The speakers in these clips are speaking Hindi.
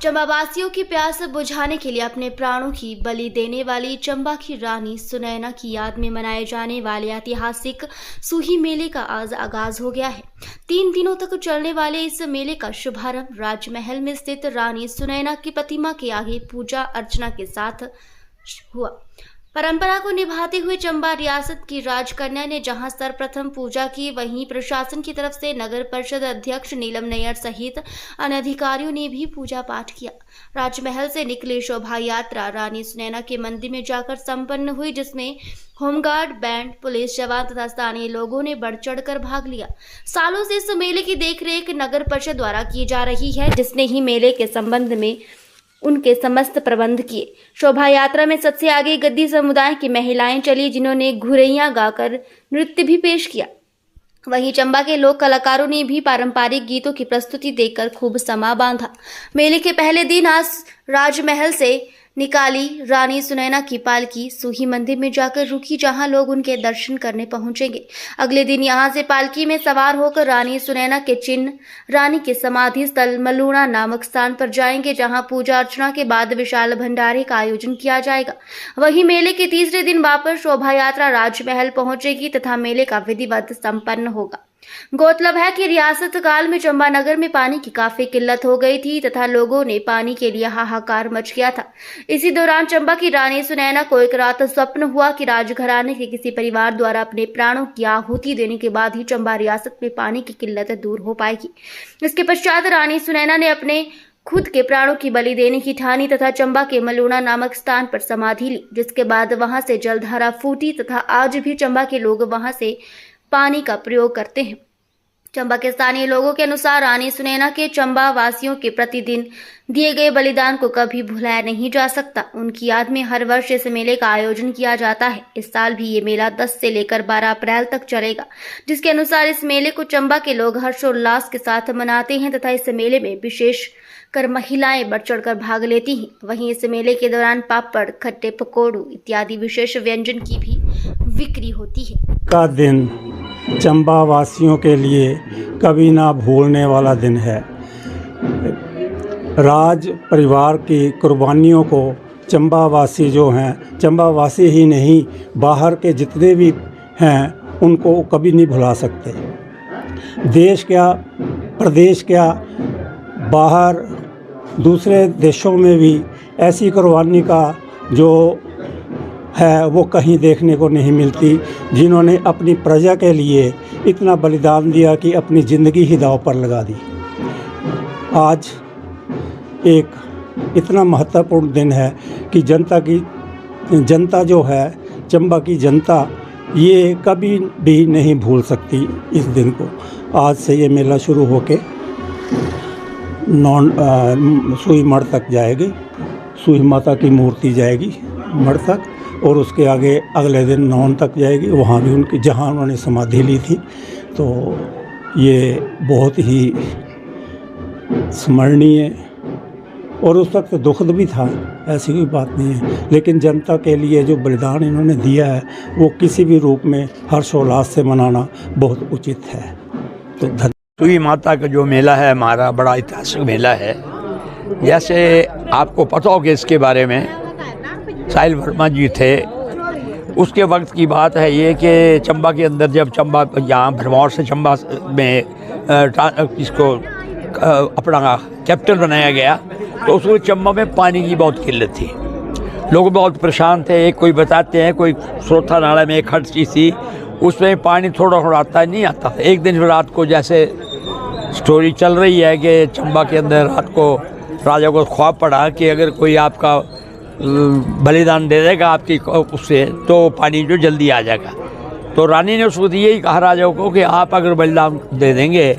चंबावासियों की प्यास बुझाने के लिए अपने प्राणों की बलि देने वाली चंबा की रानी सुनैना की याद में मनाए जाने वाले ऐतिहासिक सूही मेले का आज आगाज हो गया है। 3 दिनों तक चलने वाले इस मेले का शुभारंभ राजमहल में स्थित रानी सुनैना की प्रतिमा के आगे पूजा अर्चना के साथ हुआ। परंपरा को निभाते हुए चंबा रियासत की राजकन्या ने जहां सर्वप्रथम पूजा की, वहीं प्रशासन की तरफ से नगर परिषद अध्यक्ष नीलम नैयर सहित अन्य अधिकारियों ने भी पूजा पाठ किया। राजमहल से निकली शोभा यात्रा रानी सुनैना के मंदिर में जाकर संपन्न हुई, जिसमें होमगार्ड, बैंड, पुलिस जवान तथा स्थानीय लोगों ने बढ़ चढ़कर भाग लिया। सालों से इस मेले की देखरेख नगर परिषद द्वारा की जा रही है, जिसने ही मेले के संबंध में उनके समस्त प्रबंध किए। शोभा यात्रा में सबसे आगे गद्दी समुदाय की महिलाएं चली, जिन्होंने घुरैया गाकर नृत्य भी पेश किया। वहीं चंबा के लोक कलाकारों ने भी पारंपरिक गीतों की प्रस्तुति देकर खूब समा बांधा। मेले के पहले दिन आज राजमहल से निकाली रानी सुनैना की पालकी सूही मंदिर में जाकर रुकी, जहां लोग उनके दर्शन करने पहुंचेंगे। अगले दिन यहां से पालकी में सवार होकर रानी सुनैना के चिन्ह रानी के समाधि स्थल मलूणा नामक स्थान पर जाएंगे, जहां पूजा अर्चना के बाद विशाल भंडारे का आयोजन किया जाएगा। वहीं मेले के तीसरे दिन वापस शोभा यात्रा राजमहल पहुंचेगी तथा मेले का विधिवत संपन्न होगा। गौरतलब है कि रियासत काल में चंबा नगर में पानी की काफी किल्लत हो गई थी तथा लोगों ने पानी के लिए हाहाकार मच गया था। इसी दौरान चंबा की रानी सुनैना को एक रात स्वप्न हुआ कि राजघराने के किसी परिवार द्वारा अपने प्राणों की आहुति देने के बाद ही चंबा रियासत में पानी की किल्लत दूर हो पाएगी। इसके पश्चात रानी सुनैना ने अपने खुद के प्राणों की बलि देने की ठानी तथा चंबा के मलूणा नामक स्थान पर समाधि ली, जिसके बाद वहां से जलधारा फूटी तथा आज भी चंबा के लोग वहां से पानी का प्रयोग करते हैं। चंबा के स्थानीय लोगों के अनुसार रानी सुनैना के चंबा वासियों के प्रतिदिन दिए गए बलिदान को कभी भुलाया नहीं जा सकता। उनकी याद में हर वर्ष इस मेले का आयोजन किया जाता है। इस साल भी ये मेला 10 से लेकर 12 अप्रैल तक चलेगा, जिसके अनुसार इस मेले को चंबा के लोग हर्षोल्लास के साथ मनाते हैं तथा इस मेले में विशेष कर महिलाएं बढ़ चढ़कर भाग लेती हैं। वहीं इस मेले के दौरान पापड़, खट्टे पकौड़ू इत्यादि विशेष व्यंजन की भी बिक्री होती है। का दिन चंबा वासियों के लिए कभी ना भूलने वाला दिन है। राज परिवार की कुर्बानियों को चंबा वासी जो हैं, चंबा वासी ही नहीं बाहर के जितने भी हैं उनको कभी नहीं भुला सकते। देश क्या, प्रदेश क्या, बाहर दूसरे देशों में भी ऐसी कुर्बानी का जो है वो कहीं देखने को नहीं मिलती, जिन्होंने अपनी प्रजा के लिए इतना बलिदान दिया कि अपनी ज़िंदगी ही दांव पर लगा दी। आज एक इतना महत्वपूर्ण दिन है कि जनता जो है, चंबा की जनता ये कभी भी नहीं भूल सकती इस दिन को। आज से ये मेला शुरू होके सूही मठ तक जाएगी, सूही माता की मूर्ति जाएगी मठ तक, और उसके आगे अगले दिन नौन तक जाएगी, वहाँ भी उनकी जहाँ उन्होंने समाधि ली थी। तो ये बहुत ही स्मरणीय और उस वक्त दुखद भी था, ऐसी कोई बात नहीं है, लेकिन जनता के लिए जो बलिदान इन्होंने दिया है वो किसी भी रूप में हर्षोल्लास से मनाना बहुत उचित है। तो धन्यवाद। सूही माता का जो मेला है हमारा बड़ा ऐतिहासिक मेला है। जैसे आपको पता हो कि इसके बारे में साहिल वर्मा जी थे, उसके वक्त की बात है ये कि चंबा के अंदर जब चंबा यहाँ भरमौर से चंबा में इसको अपना कैपिटल बनाया गया, तो उस वक्त चंबा में पानी की बहुत किल्लत थी, लोग बहुत परेशान थे। एक कोई बताते हैं कोई स्रोथा नाला में एक हट चीज़ थी, उसमें पानी थोड़ा थोड़ा आता नहीं आता था। एक दिन रात को जैसे स्टोरी चल रही है कि चंबा के अंदर रात को राजा को ख्वाब पड़ा कि अगर कोई आपका बलिदान दे देगा आपकी उससे तो पानी जो जल्दी आ जाएगा। तो रानी ने उसको यही कहा राजा को कि आप अगर बलिदान दे देंगे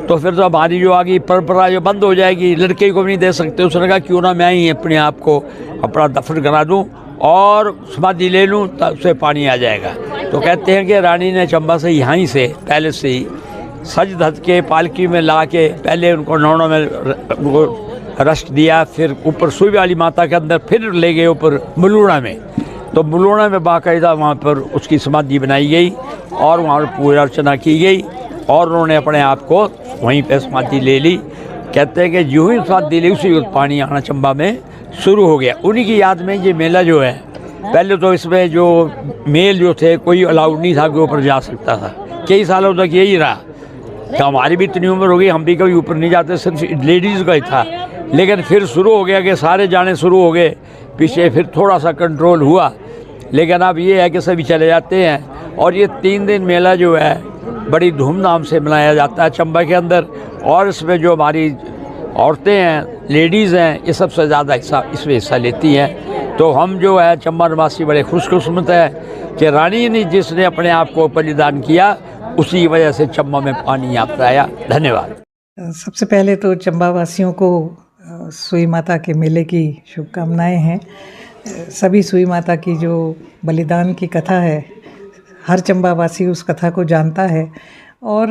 तो फिर तो हमारी जो आगे परंपरा जो बंद हो जाएगी, लड़के को भी नहीं दे सकते। उसने कहा क्यों ना मैं ही अपने आप को अपना दफन करा दूँ और समाधि ले लूँ, तब से पानी आ जाएगा। तो कहते हैं कि रानी ने चंबा से यहाँ से पहले से ही सज धज के पालकी में ला के पहले उनको नौनों में उनको रश्क दिया, फिर ऊपर सूही वाली माता के अंदर फिर ले गए ऊपर मलूणा में। तो मलूणा में बाकायदा वहाँ पर उसकी समाधि बनाई गई और वहाँ पर पूजा अर्चना की गई और उन्होंने अपने आप को वहीं पे समाधि ले ली कहते हैं कि यूं ही साथ दिली उसी वक्त पानी आना चंबा में शुरू हो गया। उन्हीं की याद में ये मेला जो है, पहले तो इसमें जो मेल जो थे कोई अलाउड नहीं था कि ऊपर जा सकता था, कई सालों तक यही रहा। तो हमारी भी इतनी उम्र हो गई, हम भी कभी ऊपर नहीं जाते, सिर्फ लेडीज़ का ही था। लेकिन फिर शुरू हो गया कि सारे जाने शुरू हो गए, पीछे फिर थोड़ा सा कंट्रोल हुआ, लेकिन अब ये है कि सभी चले जाते हैं। और ये 3 दिन मेला जो है बड़ी धूमधाम से मनाया जाता है चंबा के अंदर। और इसमें जो हमारी औरतें हैं, लेडीज़ हैं, ये सबसे ज़्यादा इसमें हिस्सा लेती हैं। तो हम जो है चंबा निवासी बड़े खुशकिस्मत है कि रानी ने जिसने अपने आप को बलिदान किया, उसी की वजह से चंबा में पानी यहाँ पर आया। धन्यवाद। सबसे पहले तो चंबा वासियों को सुई माता के मेले की शुभकामनाएं हैं। सभी सुई माता की जो बलिदान की कथा है, हर चंबा वासी उस कथा को जानता है। और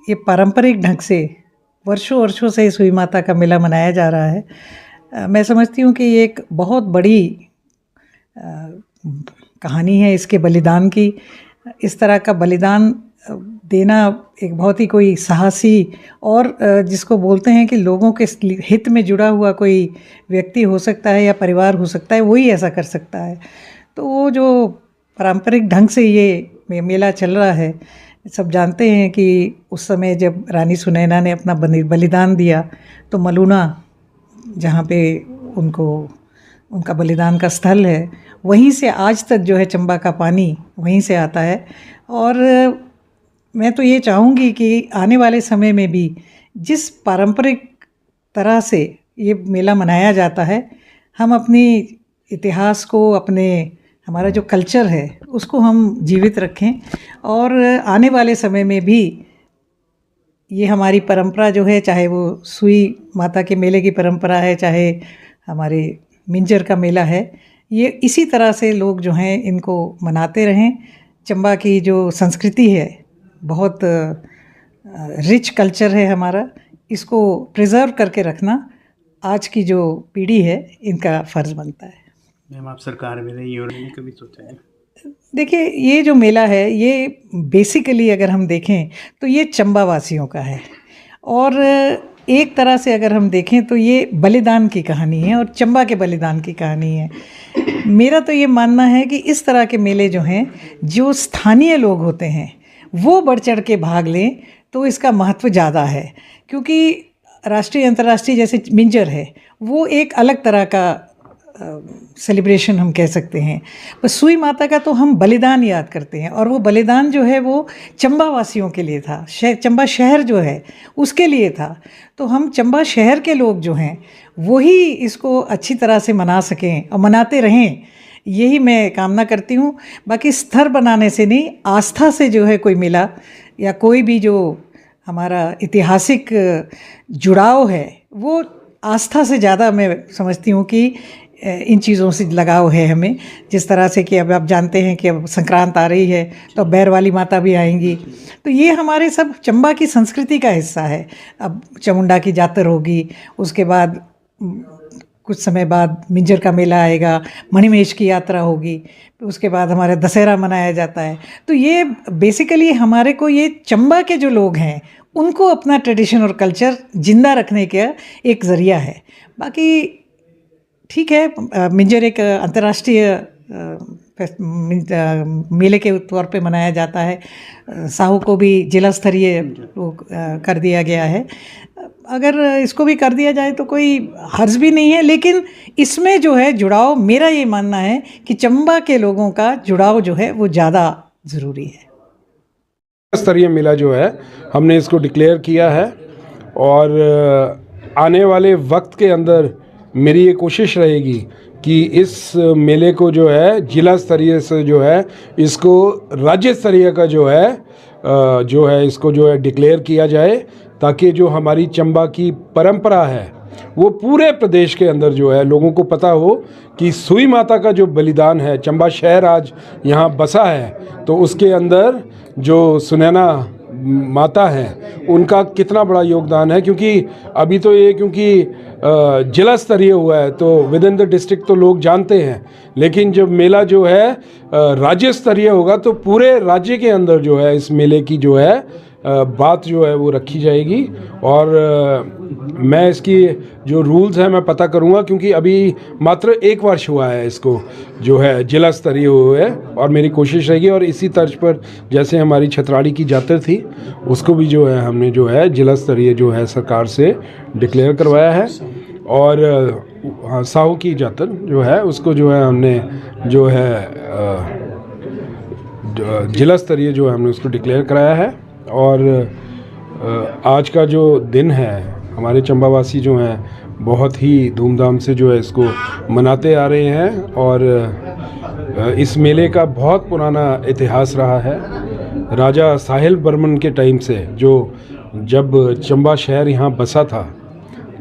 ये पारंपरिक ढंग से वर्षों वर्षों से सुई माता का मेला मनाया जा रहा है। मैं समझती हूँ कि ये एक बहुत बड़ी कहानी है इसके बलिदान की। इस तरह का बलिदान देना एक बहुत ही कोई साहसी और जिसको बोलते हैं कि लोगों के हित में जुड़ा हुआ कोई व्यक्ति हो सकता है या परिवार हो सकता है, वही ऐसा कर सकता है। तो वो जो पारंपरिक ढंग से ये मेला चल रहा है, सब जानते हैं कि उस समय जब रानी सुनैना ने अपना बलिदान दिया तो मलूना, जहाँ पे उनका बलिदान का स्थल है, वहीं से आज तक जो है चंबा का पानी वहीं से आता है। और मैं तो ये चाहूँगी कि आने वाले समय में भी जिस पारंपरिक तरह से ये मेला मनाया जाता है, हम अपनी इतिहास को, हमारा जो कल्चर है उसको हम जीवित रखें। और आने वाले समय में भी ये हमारी परंपरा जो है, चाहे वो सुई माता के मेले की परंपरा है, चाहे हमारे मिंजर का मेला है, ये इसी तरह से लोग जो हैं इनको मनाते रहें। चंबा की जो संस्कृति है, बहुत रिच कल्चर है हमारा, इसको प्रिजर्व करके रखना आज की जो पीढ़ी है इनका फ़र्ज़ बनता है। मैम, आप सरकार में रही और मैंने कभी सोचा है? देखिए, ये जो मेला है ये बेसिकली अगर हम देखें तो ये चंबा वासियों का है। और एक तरह से अगर हम देखें तो ये बलिदान की कहानी है और चंबा के बलिदान की कहानी है। मेरा तो ये मानना है कि इस तरह के मेले जो हैं, जो स्थानीय लोग होते हैं वो बढ़ चढ़ के भाग लें तो इसका महत्व ज़्यादा है। क्योंकि राष्ट्रीय अंतर्राष्ट्रीय जैसे मिंजर है, वो एक अलग तरह का सेलिब्रेशन हम कह सकते हैं। पर सुई माता का तो हम बलिदान याद करते हैं, और वो बलिदान जो है वो चंबा वासियों के लिए था, चंबा शहर जो है उसके लिए था। तो हम चंबा शहर के लोग जो हैं वही इसको अच्छी तरह से मना सकें और मनाते रहें, यही मैं कामना करती हूँ। बाकी स्तर बनाने से नहीं, आस्था से जो है कोई मेला या कोई भी जो हमारा ऐतिहासिक जुड़ाव है, वो आस्था से ज़्यादा मैं समझती हूँ कि इन चीज़ों से लगाव है हमें। जिस तरह से कि अब आप जानते हैं कि अब संक्रांत आ रही है तो बैर वाली माता भी आएंगी, तो ये हमारे सब चंबा की संस्कृति का हिस्सा है। अब चामुंडा की जातर होगी, उसके बाद कुछ समय बाद मिंजर का मेला आएगा, मणिमहेश की यात्रा होगी, उसके बाद हमारा दशहरा मनाया जाता है। तो ये बेसिकली हमारे को, ये चंबा के जो लोग हैं उनको अपना ट्रेडिशन और कल्चर जिंदा रखने का एक ज़रिया है। बाकी ठीक है, मिंजर एक अंतर्राष्ट्रीय मेले के तौर पे मनाया जाता है। साहू को भी जिला स्तरीय कर दिया गया है। अगर इसको भी कर दिया जाए तो कोई हर्ज भी नहीं है, लेकिन इसमें जो है जुड़ाव, मेरा ये मानना है कि चंबा के लोगों का जुड़ाव जो है वो ज़्यादा ज़रूरी है। स्तरीय मेला जो है हमने इसको डिक्लेयर किया है, और आने वाले वक्त के अंदर मेरी ये कोशिश रहेगी कि इस मेले को जो है जिला स्तरीय से जो है इसको राज्य स्तरीय का जो है इसको जो है डिक्लेयर किया जाए, ताकि जो हमारी चंबा की परंपरा है वो पूरे प्रदेश के अंदर जो है लोगों को पता हो कि सुई माता का जो बलिदान है, चंबा शहर आज यहाँ बसा है तो उसके अंदर जो सुनैना माता है उनका कितना बड़ा योगदान है। क्योंकि अभी तो ये जिला स्तरीय हुआ है तो विद इन द डिस्ट्रिक्ट तो लोग जानते हैं, लेकिन जब मेला जो है राज्य स्तरीय होगा तो पूरे राज्य के अंदर जो है इस मेले की जो है बात जो है वो रखी जाएगी। और मैं इसकी जो रूल्स हैं मैं पता करूंगा, क्योंकि अभी मात्र 1 वर्ष हुआ है इसको जो है जिला स्तरीय हुए, और मेरी कोशिश रहेगी। और इसी तर्ज पर जैसे हमारी छतराड़ी की जातर थी उसको भी जो है हमने जो है जिला स्तरीय जो है सरकार से डिक्लेयर करवाया है। और साहू की जातर जो है उसको जो है हमने जो है जिला स्तरीय जो है हमने उसको डिक्लेयर कराया है। और आज का जो दिन है हमारे चंबावासी जो हैं बहुत ही धूमधाम से जो है इसको मनाते आ रहे हैं। और इस मेले का बहुत पुराना इतिहास रहा है। राजा साहिल बर्मन के टाइम से जब चंबा शहर यहाँ बसा था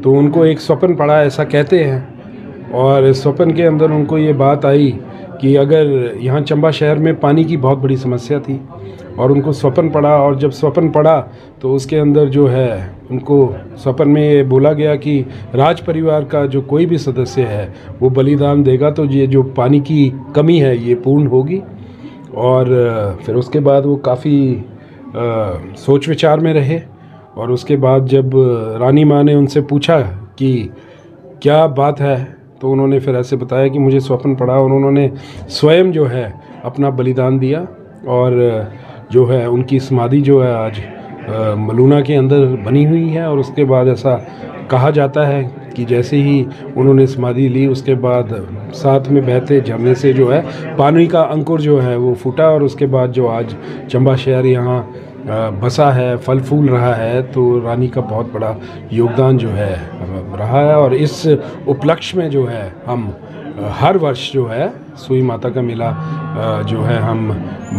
तो उनको एक स्वप्न पड़ा, ऐसा कहते हैं। और स्वप्न के अंदर उनको ये बात आई कि अगर यहाँ चंबा शहर में पानी की बहुत बड़ी समस्या थी, और उनको स्वप्न पड़ा। और जब स्वप्न पड़ा तो उसके अंदर जो है उनको स्वप्न में ये बोला गया कि राज परिवार का जो कोई भी सदस्य है वो बलिदान देगा तो ये जो पानी की कमी है ये पूर्ण होगी। और फिर उसके बाद वो काफ़ी सोच विचार में रहे। और उसके बाद जब रानी माँ ने उनसे पूछा कि क्या बात है, तो उन्होंने फिर ऐसे बताया कि मुझे स्वप्न पड़ा, और उन्होंने स्वयं जो है अपना बलिदान दिया। और जो है उनकी समाधि जो है आज मलूना के अंदर बनी हुई है। और उसके बाद ऐसा कहा जाता है कि जैसे ही उन्होंने समाधि ली उसके बाद साथ में बहते झरने से जो है पानी का अंकुर जो है वो फूटा। और उसके बाद जो आज चंबा शहर यहाँ बसा है, फल फूल रहा है, तो रानी का बहुत बड़ा योगदान जो है रहा है। और इस उपलक्ष्य में जो है हम हर वर्ष जो है सूई माता का मेला जो है हम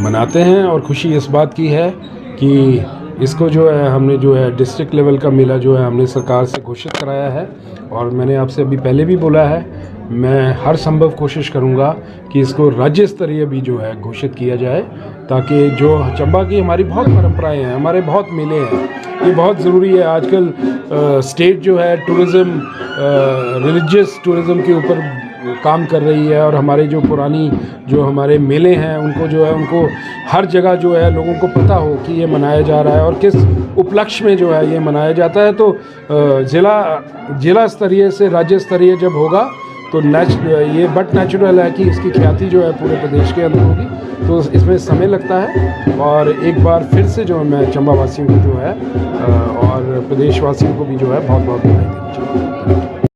मनाते हैं। और खुशी इस बात की है कि इसको जो है हमने जो है डिस्ट्रिक्ट लेवल का मेला जो है हमने सरकार से घोषित कराया है। और मैंने आपसे अभी पहले भी बोला है, मैं हर संभव कोशिश करूंगा कि इसको राज्य स्तरीय भी जो है घोषित किया जाए, ताकि जो चंबा की हमारी बहुत परंपराएं हैं, हमारे बहुत मेले हैं, ये बहुत ज़रूरी है। आजकल स्टेट जो है टूरिज़्म, रिलीजियस टूरिज़्म के ऊपर काम कर रही है। और हमारे जो पुरानी जो हमारे मेले हैं उनको जो है उनको हर जगह जो है लोगों को पता हो कि ये मनाया जा रहा है और किस उपलक्ष्य में जो है ये मनाया जाता है। तो जिला स्तरीय से राज्य स्तरीय जब होगा तो ये बट नेचुरल है कि इसकी ख्याति जो है पूरे प्रदेश के अंदर होगी। तो इसमें समय लगता है। और एक बार फिर से जो मैं चंबा वासियों को जो है और प्रदेशवासियों को भी जो है बहुत बहुत बधाई देना चाहूँगा।